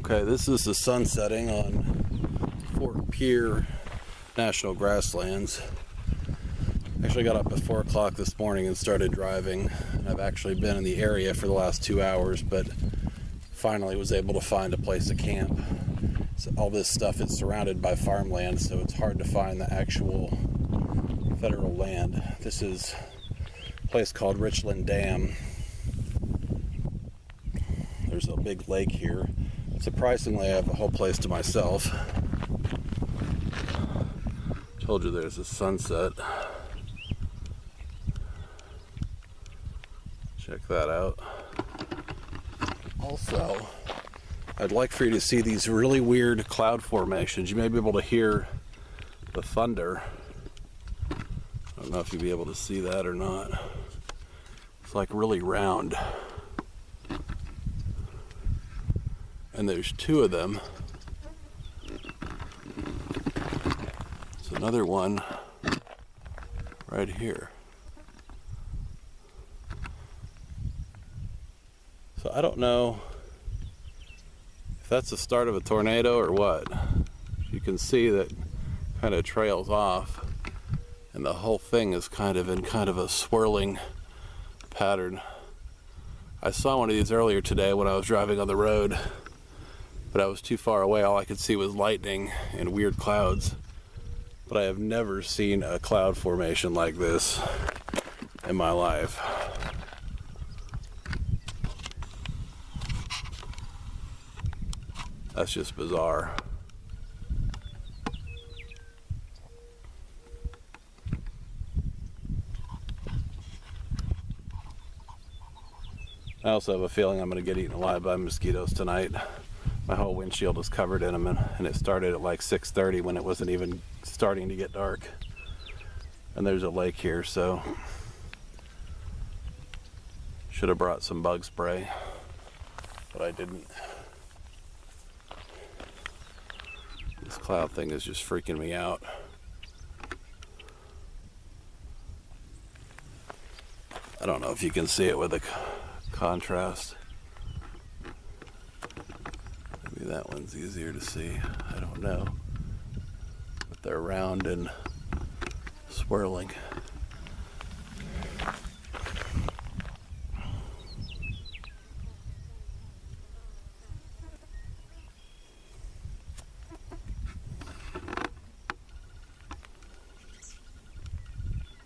Okay, this is the sun setting on Fort Pierre National Grasslands. Actually got up at 4 o'clock this morning and started driving. And I've actually been in the area for the last 2 hours, but finally was able to find a place to camp. So all this stuff is surrounded by farmland, so it's hard to find the actual federal land. This is a place called Richland Dam. There's a big lake here. Surprisingly, I have the whole place to myself. Told you there's a sunset. Check that out. Also, I'd like for you to see these really weird cloud formations. You may be able to hear the thunder. I don't know if you'll be able to see that or not. It's like really round. And there's 2 of them. There's another one right here. So I don't know if that's the start of a tornado or what. You can see that kind of trails off, and the whole thing is kind of in a swirling pattern. I saw one of these earlier today when I was driving on the road, but I was too far away. All I could see was lightning and weird clouds. But I have never seen a cloud formation like this in my life. That's just bizarre. I also have a feeling I'm going to get eaten alive by mosquitoes tonight. My whole windshield is covered in them, and it started at like 6:30 when it wasn't even starting to get dark. And there's a lake here, so should have brought some bug spray, but I didn't. This cloud thing is just freaking me out. I don't know if you can see it with the contrast. Maybe that one's easier to see. I don't know. But they're round and swirling.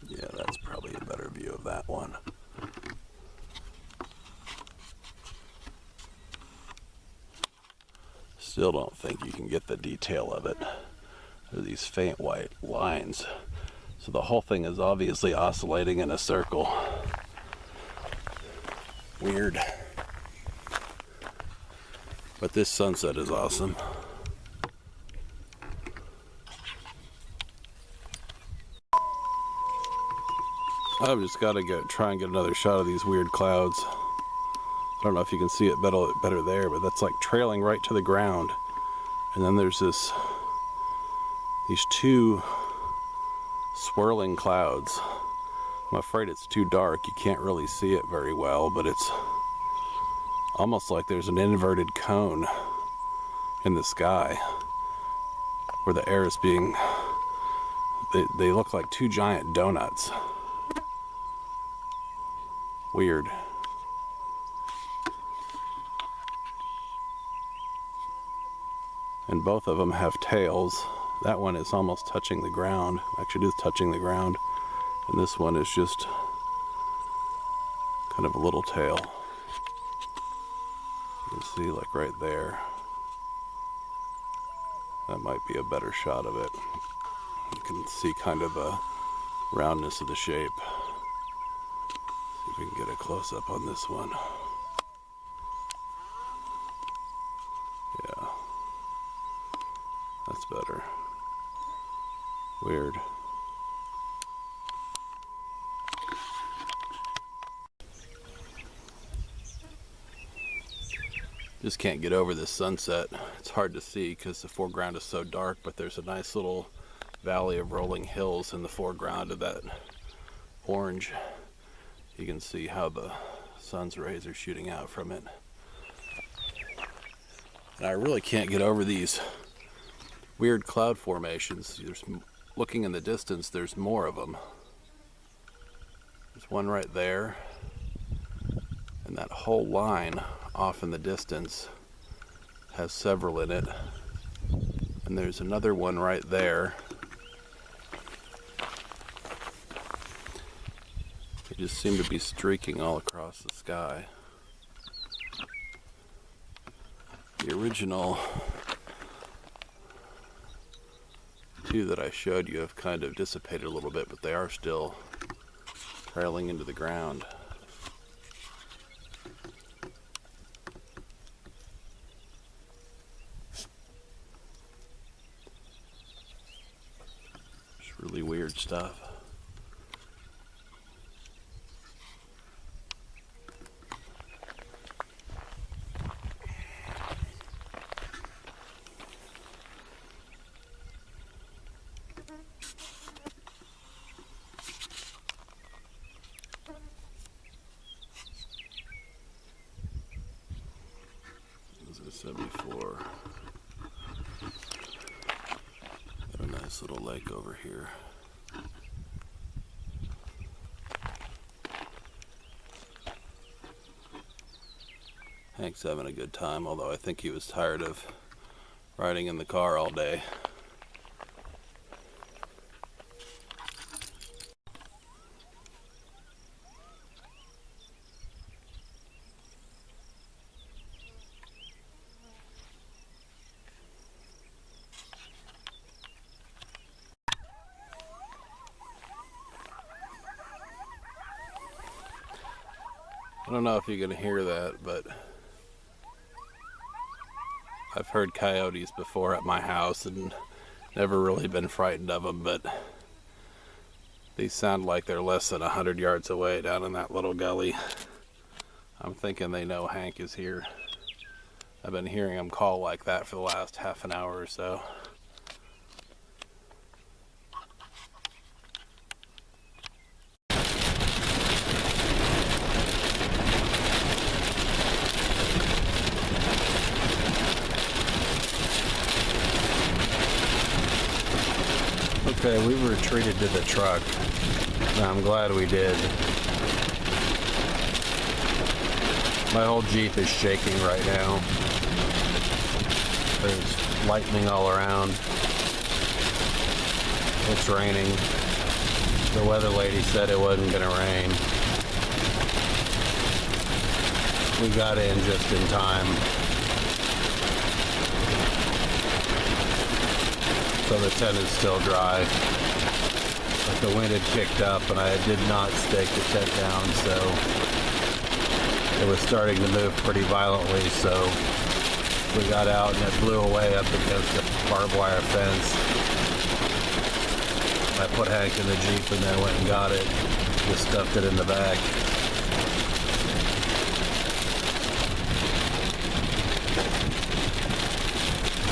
Yeah, that's probably a better view of that one. Still don't think you can get the detail of it. There are these faint white lines. So the whole thing is obviously oscillating in a circle. Weird. But this sunset is awesome. I've just got to try and get another shot of these weird clouds. I don't know if you can see it better there, but that's like trailing right to the ground. And then there's these 2 swirling clouds. I'm afraid it's too dark. You can't really see it very well, but it's almost like there's an inverted cone in the sky where the air is being, they look like 2 giant donuts. Weird. And both of them have tails. That one is almost touching the ground. Actually, it is touching the ground. And this one is just kind of a little tail. You can see like right there. That might be a better shot of it. You can see kind of the roundness of the shape. See if we can get a close up on this one. Yeah. That's better. Weird. Just can't get over this sunset. It's hard to see because the foreground is so dark, but there's a nice little valley of rolling hills in the foreground of that orange. You can see how the sun's rays are shooting out from it. And I really can't get over these weird cloud formations. Looking in the distance, there's more of them. There's one right there, and that whole line off in the distance has several in it. And there's another one right there. They just seem to be streaking all across the sky. The original two that I showed you have kind of dissipated a little bit, but they are still trailing into the ground. It's really weird stuff. As I said before, got a nice little lake over here. Hank's having a good time, although I think he was tired of riding in the car all day. I don't know if you can hear that, but I've heard coyotes before at my house and never really been frightened of them, but these sound like they're less than 100 yards away down in that little gully. I'm thinking they know Hank is here. I've been hearing them call like that for the last half an hour or so. Okay, we retreated to the truck. I'm glad we did. My whole Jeep is shaking right now. There's lightning all around. It's raining. The weather lady said it wasn't gonna rain. We got in just in time. So the tent is still dry, but the wind had kicked up and I did not stake the tent down, so it was starting to move pretty violently, so we got out and it blew away up against the barbed wire fence. I put Hank in the Jeep and then went and got it, just stuffed it in the back.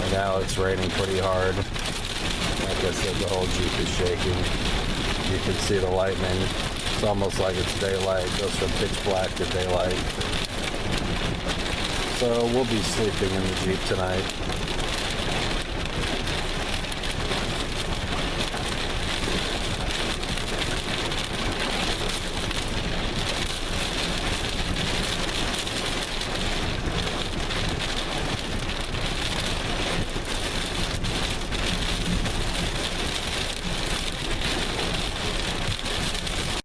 And now it's raining pretty hard. Like I said, the whole Jeep is shaking. You can see the lightning. It's almost like it's daylight. It goes from pitch black to daylight. So we'll be sleeping in the Jeep tonight.